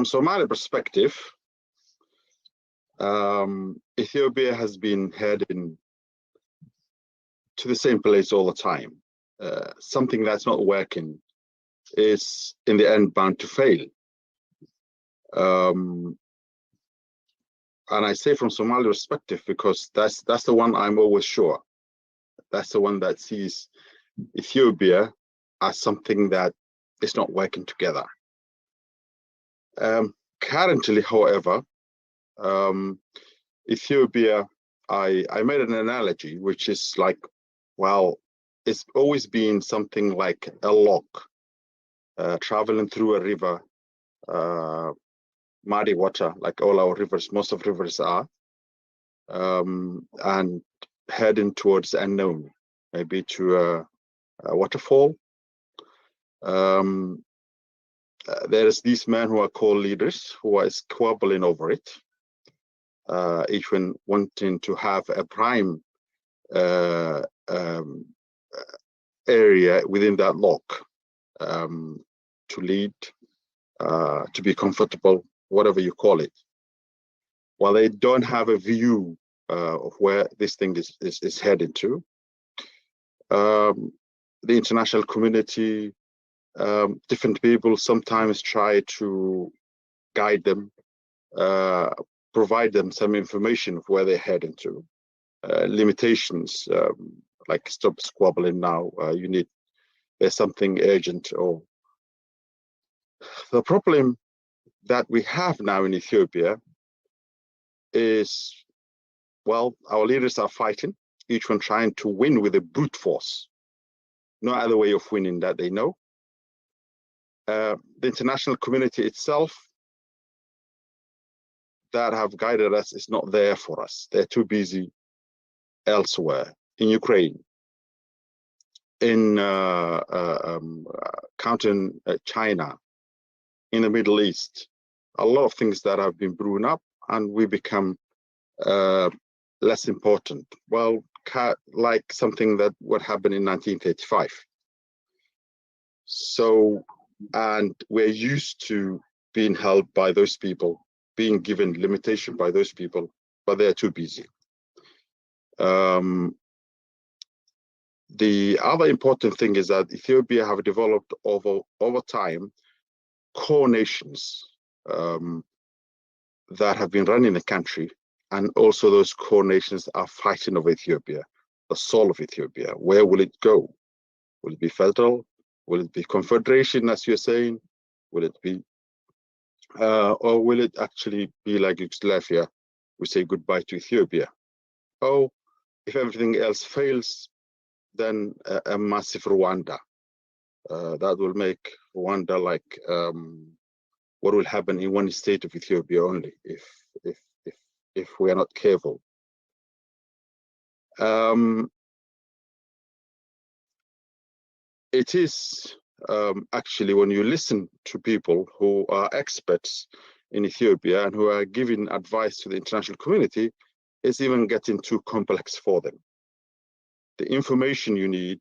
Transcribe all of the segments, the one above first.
from Somali perspective, Ethiopia has been heading to the same place all the time. Something that's not working is in the end bound to fail. And I say from Somali perspective because that's the one I'm always sure. That's the one that sees Ethiopia as something that is not working together. Currently, however, Ethiopia, I made an analogy, which is like, well, it's always been something like a log traveling through a river, muddy water, like all our rivers, most of rivers are, and heading towards the unknown, maybe to a waterfall. There's these men who are called leaders who are squabbling over it, each one wanting to have a prime area within that lock, to lead, to be comfortable, whatever you call it. While they don't have a view of where this thing is heading to, the international community, different people sometimes try to guide them, provide them some information of where they're heading to. Limitations, like stop squabbling now, there's something urgent. Or the problem that we have now in Ethiopia is, well, our leaders are fighting, each one trying to win with a brute force. No other way of winning that they know. The international community itself that have guided us is not there for us. They're too busy elsewhere, in Ukraine, in counting China, in the Middle East. A lot of things that have been brewing up, and we become less important. Well, like something that what happened in 1935. So, and we're used to being held by those people, being given limitation by those people, but they're too busy. The other important thing is that Ethiopia have developed over time core nations that have been running the country, and also those core nations are fighting over Ethiopia, the soul of Ethiopia. Where will it go? Will it be federal? Will it be confederation, as you're saying? Will it be, or will it actually be like Yugoslavia? We say goodbye to Ethiopia. Oh, if everything else fails, then a massive Rwanda. That will make Rwanda like what will happen in one state of Ethiopia only if we are not careful. It is actually, when you listen to people who are experts in Ethiopia and who are giving advice to the international community, it's even getting too complex for them. The information you need,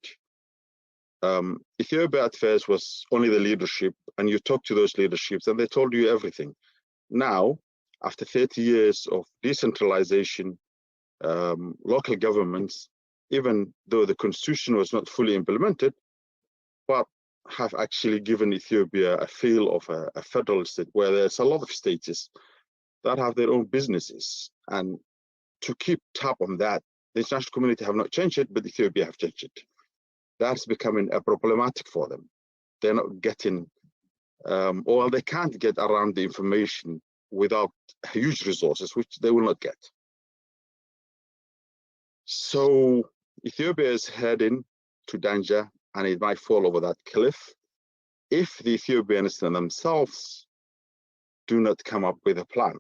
Ethiopia at first was only the leadership, and you talk to those leaderships and they told you everything. Now, after 30 years of decentralization, local governments, even though the constitution was not fully implemented, but have actually given Ethiopia a feel of a federal state where there's a lot of states that have their own businesses. And to keep tab on that, the international community have not changed it, but Ethiopia have changed it. That's becoming a problematic for them. They're not getting, or they can't get around the information without huge resources, which they will not get. So Ethiopia is heading to danger, and it might fall over that cliff if the Ethiopians themselves do not come up with a plan.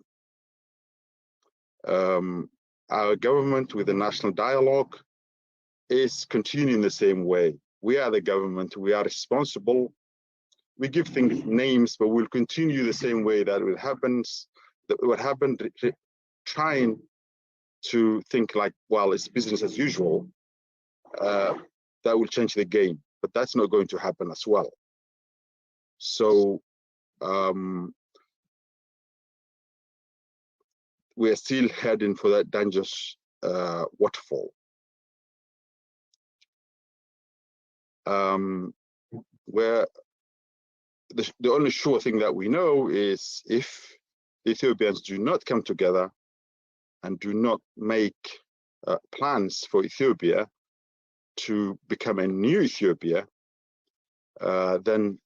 Our government, with the national dialogue, is continuing the same way. We are the government, we are responsible. We give things names, but we'll continue the same way that it happens. What happened, trying to think like, well, it's business as usual. That will change the game, but that's not going to happen as well. So we are still heading for that dangerous waterfall. Where the only sure thing that we know is if the Ethiopians do not come together and do not make plans for Ethiopia to become a new Ethiopia, then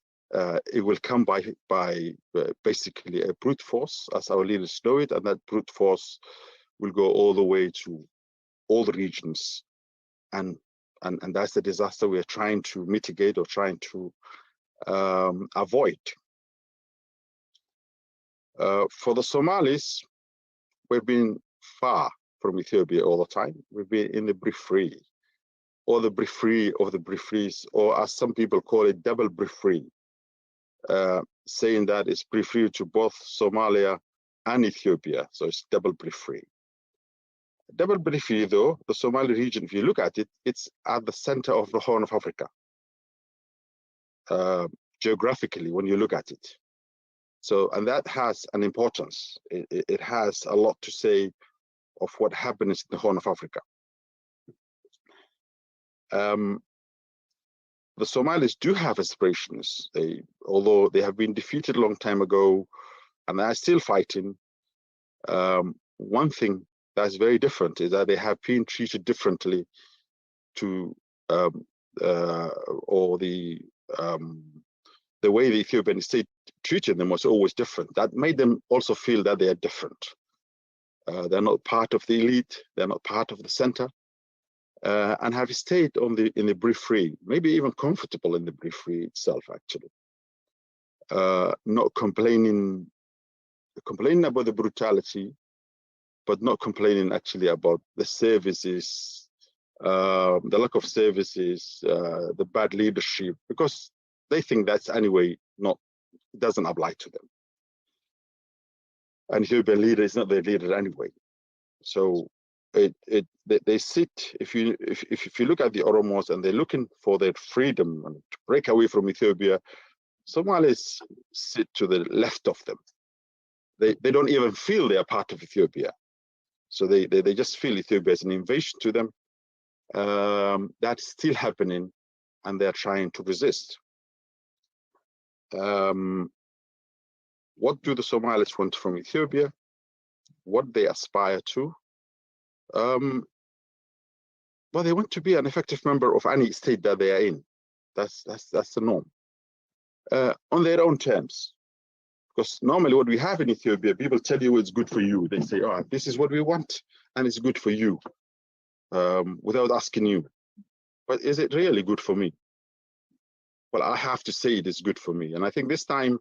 it will come by basically a brute force, as our leaders know it, and that brute force will go all the way to all the regions, and that's the disaster we are trying to mitigate or trying to avoid. For the Somalis, we've been far from Ethiopia all the time. We've been in the periphery, or the periphery of the peripheries, or as some people call it, double periphery, saying that it's periphery to both Somalia and Ethiopia, so it's double periphery. Double periphery, though, the Somali region, if you look at it, it's at the center of the Horn of Africa, geographically, when you look at it. So, and that has an importance. It has a lot to say of what happens in the Horn of Africa. The Somalis do have aspirations, although they have been defeated a long time ago and they are still fighting. One thing that's very different is that they have been treated differently to, or the way the Ethiopian state treated them was always different. That made them also feel that they are different. They're not part of the elite, they're not part of the center. And have stayed in the periphery, maybe even comfortable in the periphery itself, actually. Not complaining about the brutality, but not complaining actually about the services, the lack of services, the bad leadership, because they think that's anyway doesn't apply to them. And Ethiopian leader is not their leader anyway. So they sit, if you look at the Oromos and they're looking for their freedom and to break away from Ethiopia, Somalis sit to the left of them. They don't even feel they are part of Ethiopia. So they just feel Ethiopia is an invasion to them. That's still happening, and they're trying to resist. What do the Somalis want from Ethiopia? What they aspire to? Well, they want to be an effective member of any state that they are in. That's the norm. On their own terms. Because normally what we have in Ethiopia, people tell you it's good for you. They say, oh, this is what we want, and it's good for you, without asking you. But is it really good for me? Well, I have to say it is good for me. And I think this time,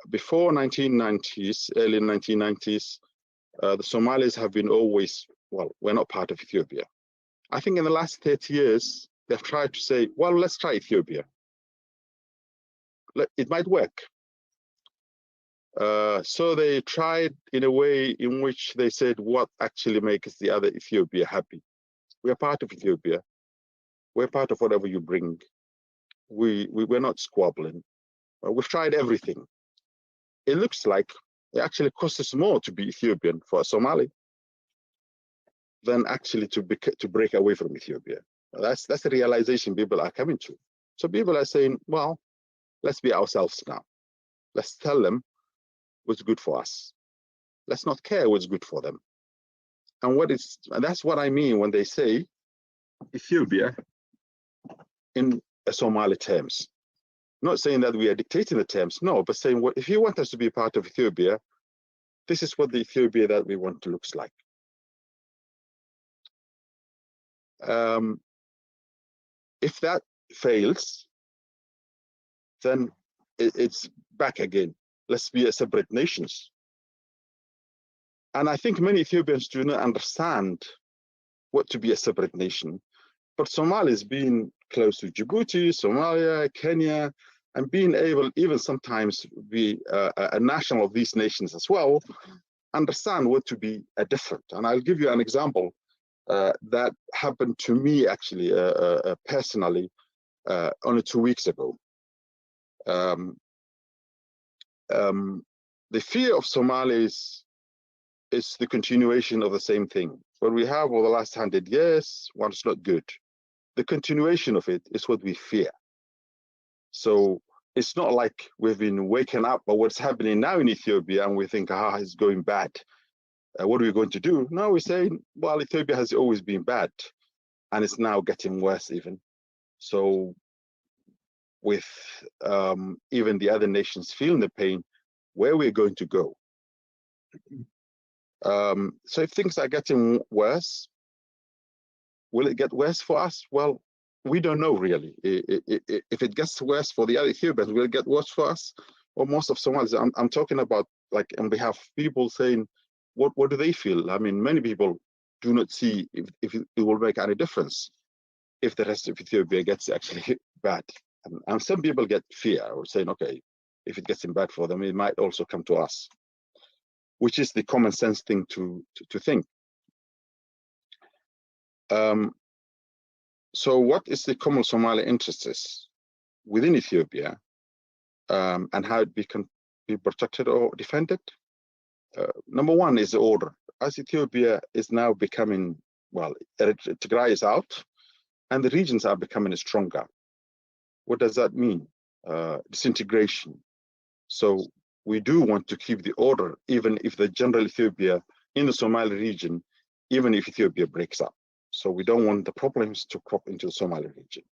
before 1990s, early 1990s, the Somalis have been always, well, we're not part of Ethiopia. I think in the last 30 years, they've tried to say, well, let's try Ethiopia. It might work. So they tried in a way in which they said, what actually makes the other Ethiopia happy? We are part of Ethiopia. We're part of whatever you bring. We're not squabbling. We've tried everything. It looks like it actually costs us more to be Ethiopian for a Somali than actually to break away from Ethiopia. That's the realization people are coming to. So people are saying, well, let's be ourselves now. Let's tell them what's good for us. Let's not care what's good for them. And that's what I mean when they say Ethiopia in Somali terms. Not saying that we are dictating the terms, no, but saying, well, if you want us to be part of Ethiopia, this is what the Ethiopia that we want to looks like. If that fails, then it's back again. Let's be a separate nations. And I think many Ethiopians do not understand what to be a separate nation. But Somalis being close to Djibouti, Somalia, Kenya, and being able even sometimes be a national of these nations as well, understand what to be different. And I'll give you an example that happened to me actually personally only 2 weeks ago. The fear of Somalis it's the continuation of the same thing. What we have over the last 100 years, well, it's not good. The continuation of it is what we fear. So it's not like we've been waking up by what's happening now in Ethiopia and we think, it's going bad. What are we going to do? No, we're saying, well, Ethiopia has always been bad and it's now getting worse even. So with even the other nations feeling the pain, where we're going to go. So if things are getting worse, will it get worse for us? Well, we don't know really. If it gets worse for the other Ethiopians, will it get worse for us? Or most of Somalis, I'm talking about, like, and we have people saying, what do they feel? I mean, many people do not see if it will make any difference if the rest of Ethiopia gets actually bad. And some people get fear or saying, okay, if it gets bad for them, it might also come to us, which is the common sense thing to think. So what is the common Somali interests within Ethiopia, and how it can be protected or defended? Number one is the order. As Ethiopia is now becoming, well, Tigray is out, and the regions are becoming stronger. What does that mean? Disintegration. So we do want to keep the order, even if the general Ethiopia in the Somali region, even if Ethiopia breaks up. So we don't want the problems to crop into the Somali region.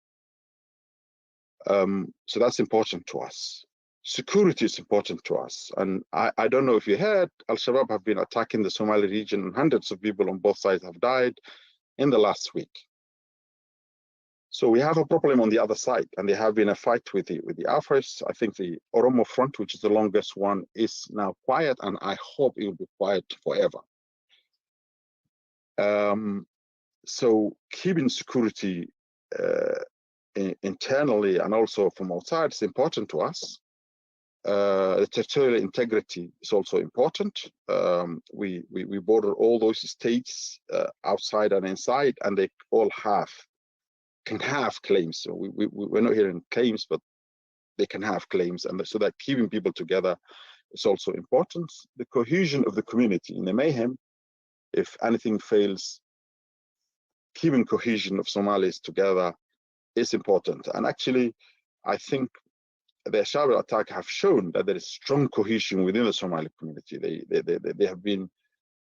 So that's important to us. Security is important to us. And I don't know if you heard, Al-Shabaab have been attacking the Somali region, and hundreds of people on both sides have died in the last week. So we have a problem on the other side, and there have been a fight with the Afars. I think the Oromo front, which is the longest one, is now quiet, and I hope it will be quiet forever. So keeping security internally and also from outside is important to us. The territorial integrity is also important. We border all those states outside and inside, and they all can have claims. So we're not hearing claims, but they can have claims, and so that keeping people together is also important. The cohesion of the community in the mayhem, if anything fails, keeping cohesion of Somalis together is important. And actually, I think the Shabaab attack have shown that there is strong cohesion within the Somali community. They have been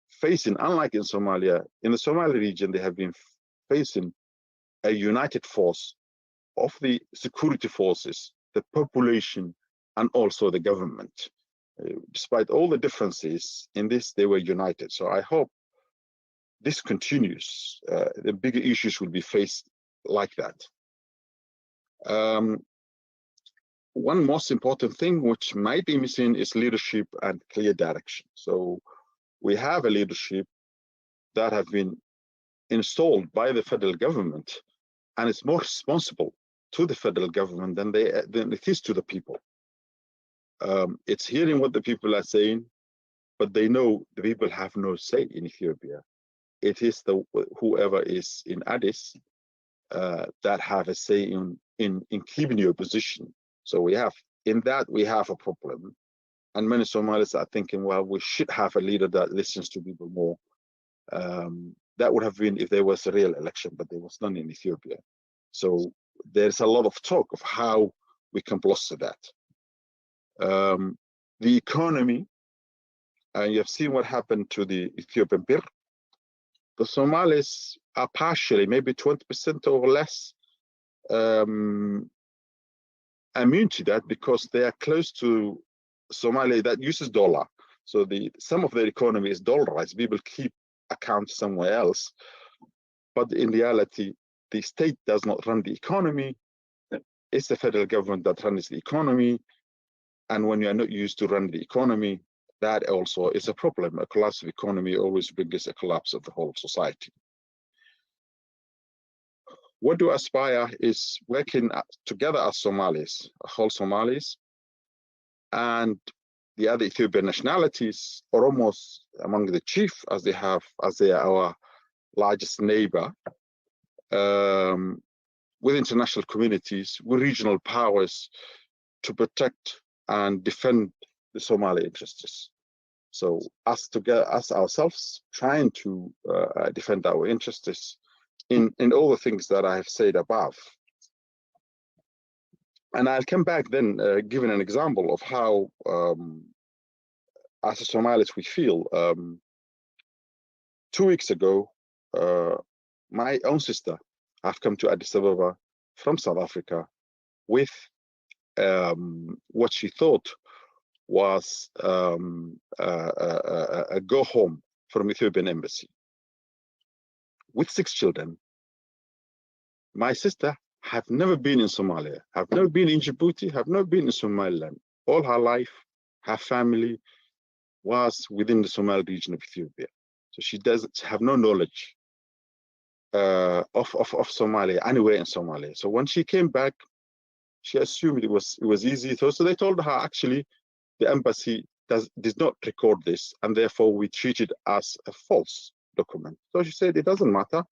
facing, unlike in Somalia, in the Somali region, they have been facing a united force of the security forces, the population, and also the government. Despite all the differences in this, they were united. So I hope this continues. The bigger issues will be faced like that. One most important thing which might be missing is leadership and clear direction. So we have a leadership that have been installed by the federal government, and it's more responsible to the federal government than it is to the people. It's hearing what the people are saying, but they know the people have no say in Ethiopia. It is whoever is in Addis that have a say in keeping your position. So we have a problem, and many Somalis are thinking, well, we should have a leader that listens to people more. That would have been if there was a real election, but there was none in Ethiopia. So there's a lot of talk of how we can bolster that. The economy, you have seen what happened to the Ethiopian birr. The Somalis are partially, maybe 20% or less, immune to that because they are close to Somalia that uses dollar. So some of their economy is dollarized. People keep accounts somewhere else. But in reality, the state does not run the economy. It's the federal government that runs the economy. And when you are not used to run the economy, that also is a problem. A collapse of economy always brings a collapse of the whole society. What do aspire is working together as Somalis, whole Somalis, and the other Ethiopian nationalities, Oromos among the chief, as they are our largest neighbor, with international communities, with regional powers to protect and defend the Somali interests. So us together, us ourselves, trying to defend our interests in all the things that I have said above. And I'll come back then, giving an example of how, as Somalis, we feel. 2 weeks ago, my own sister have come to Addis Ababa from South Africa with what she thought was a go home from Ethiopian embassy with 6 children. My sister have never been in Somalia, have never been in Djibouti, have never been in Somaliland. All her life, her family was within the Somali region of Ethiopia. So she doesn't have no knowledge of Somalia, anywhere in Somalia. So when she came back, she assumed it was easy. So they told her, actually, the embassy did not record this, and therefore we treat it as a false document. So she said, it doesn't matter.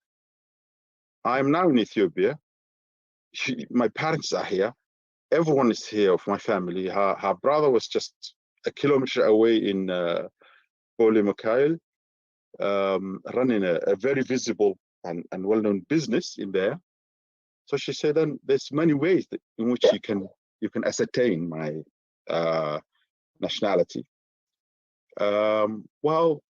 I'm now in Ethiopia. My parents are here. Everyone is here of my family. Her brother was just a kilometer away in Mikhail, running a very visible and well-known business in there. So she said, then there's many ways in which you can ascertain my nationality. Well,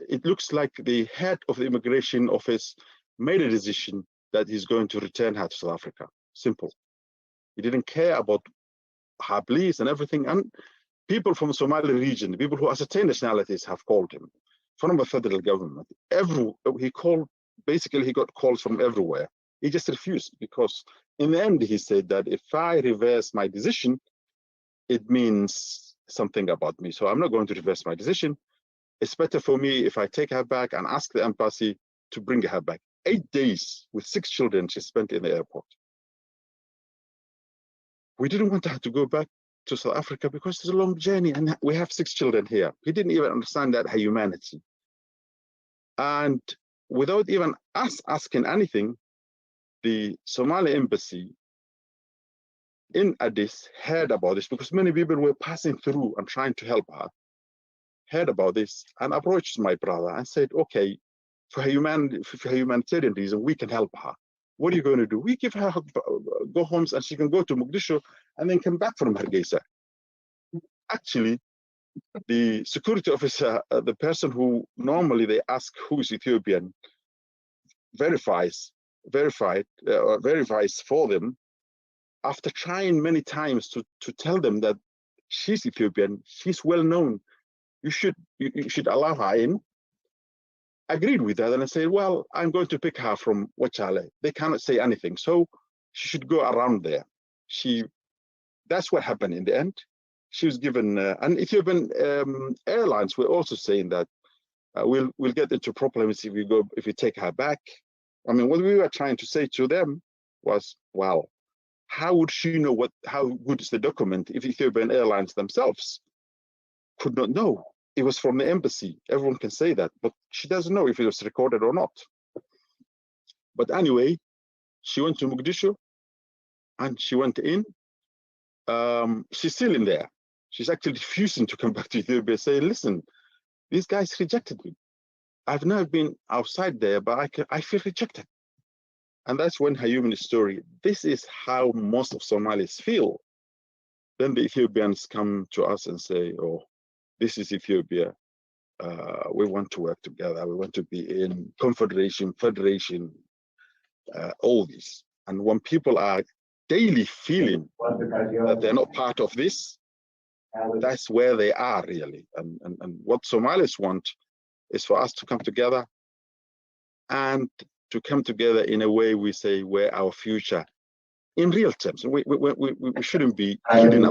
it looks like the head of the immigration office made a decision that he's going to return her to South Africa. Simple. He didn't care about her pleas and everything. And people from the Somali region, people who ascertain nationalities, have called him from the federal government. He got calls from everywhere. He just refused, because in the end, he said that if I reverse my decision, it means something about me. So I'm not going to reverse my decision. It's better for me if I take her back and ask the embassy to bring her back. 8 days with 6 children she spent in the airport. We didn't want her to go back to South Africa because it's a long journey and we have 6 children here. He didn't even understand that, her humanity. And without even us asking anything, the Somali embassy in Addis heard about this, because many people were passing through and trying to help her, heard about this and approached my brother and said, okay, for humanitarian reason, we can help her. What are you going to do? We give her go homes and she can go to Mogadishu and then come back from Hargeisa. Actually, the security officer, the person who normally they ask who is Ethiopian, verifies for them. After trying many times to tell them that she's Ethiopian, she's well known, you should allow her in, agreed with that, and I said, well, I'm going to pick her from Wachale. They cannot say anything, so she should go around there. That's what happened in the end. She was given, and Ethiopian Airlines were also saying that we'll get into problems if we take her back. I mean, what we were trying to say to them was, well, how would she know how good is the document if Ethiopian Airlines themselves could not know? It was from the embassy. Everyone can say that, but she doesn't know if it was recorded or not. But anyway, she went to Mogadishu and she went in. She's still in there. She's actually refusing to come back to Ethiopia, saying, listen, these guys rejected me. I've never been outside there, but I feel rejected. And that's when her human story, this is how most of Somalis feel. Then the Ethiopians come to us and say, oh, this is Ethiopia. We want to work together. We want to be in confederation, federation, all this. And when people are daily feeling that they're not part of this, that's where they are really. And what Somalis want is for us to come together, and to come together in a way we say where our future in real terms. We shouldn't be hidden